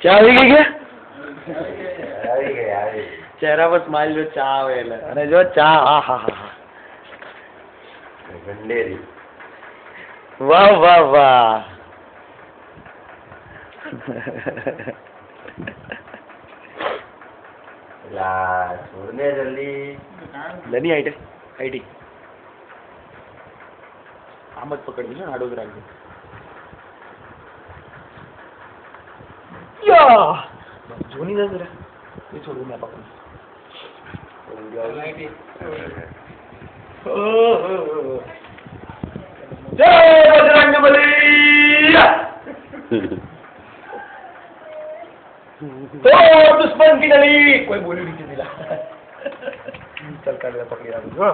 ચા આવી ગઈ કે ચહેરા પર સ્માઈલ જો ચા આવે એટલે અને જો ચા હા હા હા હા ગંડેરી વાહ વાહ વાહ છોડને જલ્દી લની આઈટી આમ જ પકડવી છે આડો જ રાખજો યા જોની ના જરા એ છોડું ના પકડ જય બજરંગબલી तो दुश्मन की नली कोई बोली नहीं दिला चल कर पकड़ी हाँ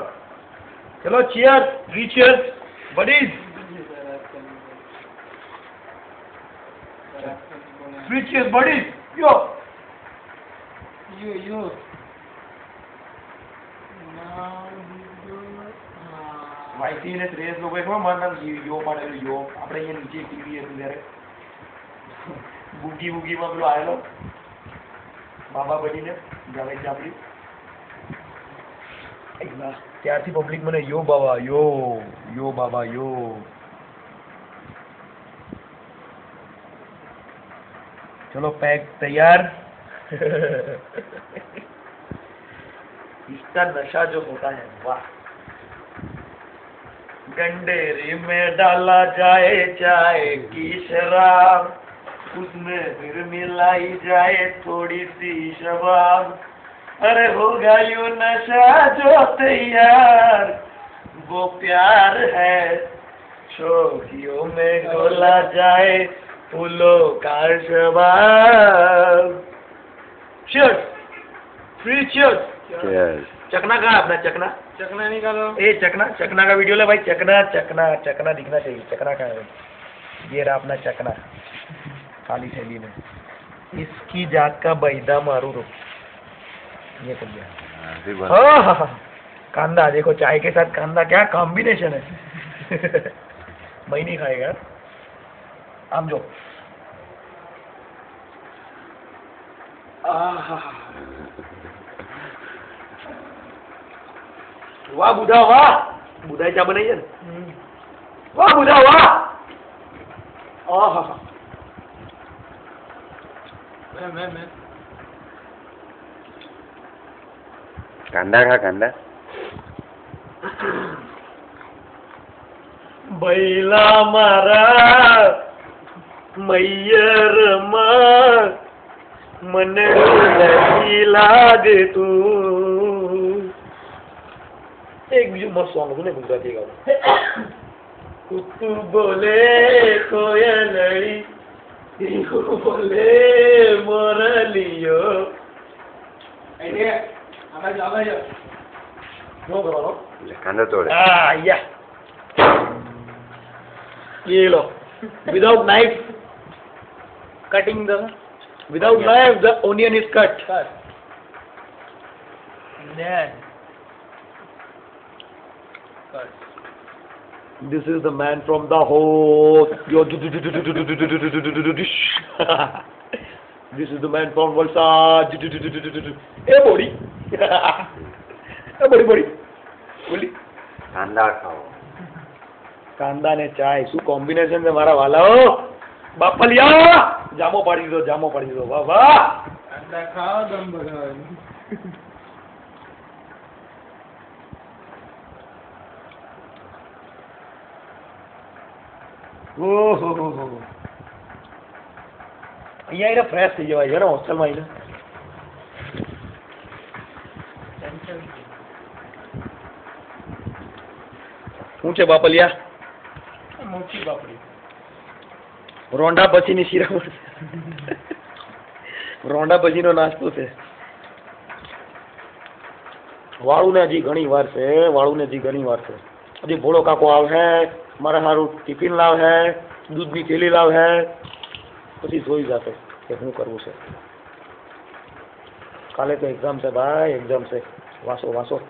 चलो cheers 3 cheers buddies 3 cheers buddies यो माहिती ने श्रेयस लोग एक मार नाम यो पाड़ेलो यो આપણે અહીંયા નીચે ટીવી હતું ત્યારે બુગી બુગી માં પેલો આવેલો બાબા બનીને જાવે ચાપડી ત્યારથી પબ્લિક મને યો બાબા યો બાબા યો चलो पैक तैयार इसका नशा जो होता है वाह गंडेरी में डाला जाए चाय की शराब उसमें फिर मिलाई जाए थोड़ी सी शबाब अरे होगा यूं नशा जो तैयार वो प्यार है शोखियों में घोला जाए फूलों का शबाब चीयर्स 3 चीयर्स चकना कहाँ अपना चकना निकालो ए चकना का वीडियो ले भाई चकना दिखना चाहिए चकना कहाँ है भाई ये रहा अपना चकना खाली थैली में इसकी जात का बैदा मारू रो ये कर दिया हाँ कांदा देखो चाय के साथ कांदा क्या कॉम्बिनेशन है मैं नहीं खाएगा आम जो वाह बुधा चा बनाई है वाह बुधा वाह मैं कांदा खा कांदा बैला मारा मैयर मार मन लगी लाग तू एक बीजू मस्त सॉन्ग હતું ને ગુજરાતી ગાવું કુતુ બોલે કોયલડી બોલે મોરલિયો આઈડે આવા નો કરવાનો કાંદા તોડે या ये लो without knife cutting the without knife the onion is cut then this is the man from the whole this is the man from Valsad body body બોલી કાંદા ખાઓ કાંદા ને ચાય શું કોમ્બિનેશન છે મારા વાલાઓ બાપલિયા જામો પાડી દીધો વાહ વાહ કાંદા ખાઓ દમ ભગાવો ઓહો અહીંયા એને ફ્રેશ થઈ જવાય છે ને હોસ્ટેલમાં આવીને શું છે બાપલિયા મોટી બાપડી રોંડા પછીની શિરામણ રોંડા પછીનો નાસ્તો છે વાળું ને હજી ઘણી વાર છે હજી ભોળો કાકો આવે મારા સારું ટિફિન લાવે દૂધની થેલી લાવે પછી જોઈ જશે કે શું કરવું છે કાલે તો એક્ઝામ છે ભાઈ વાસો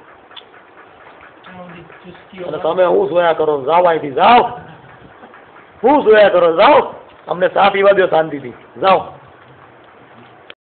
અને તમે હું જોયા કરો જાઓ અહીંથી જાઓ શું જોયા કરો? જાઓ, અમને ચા પીવા દો શાંતિથી. જાઓ.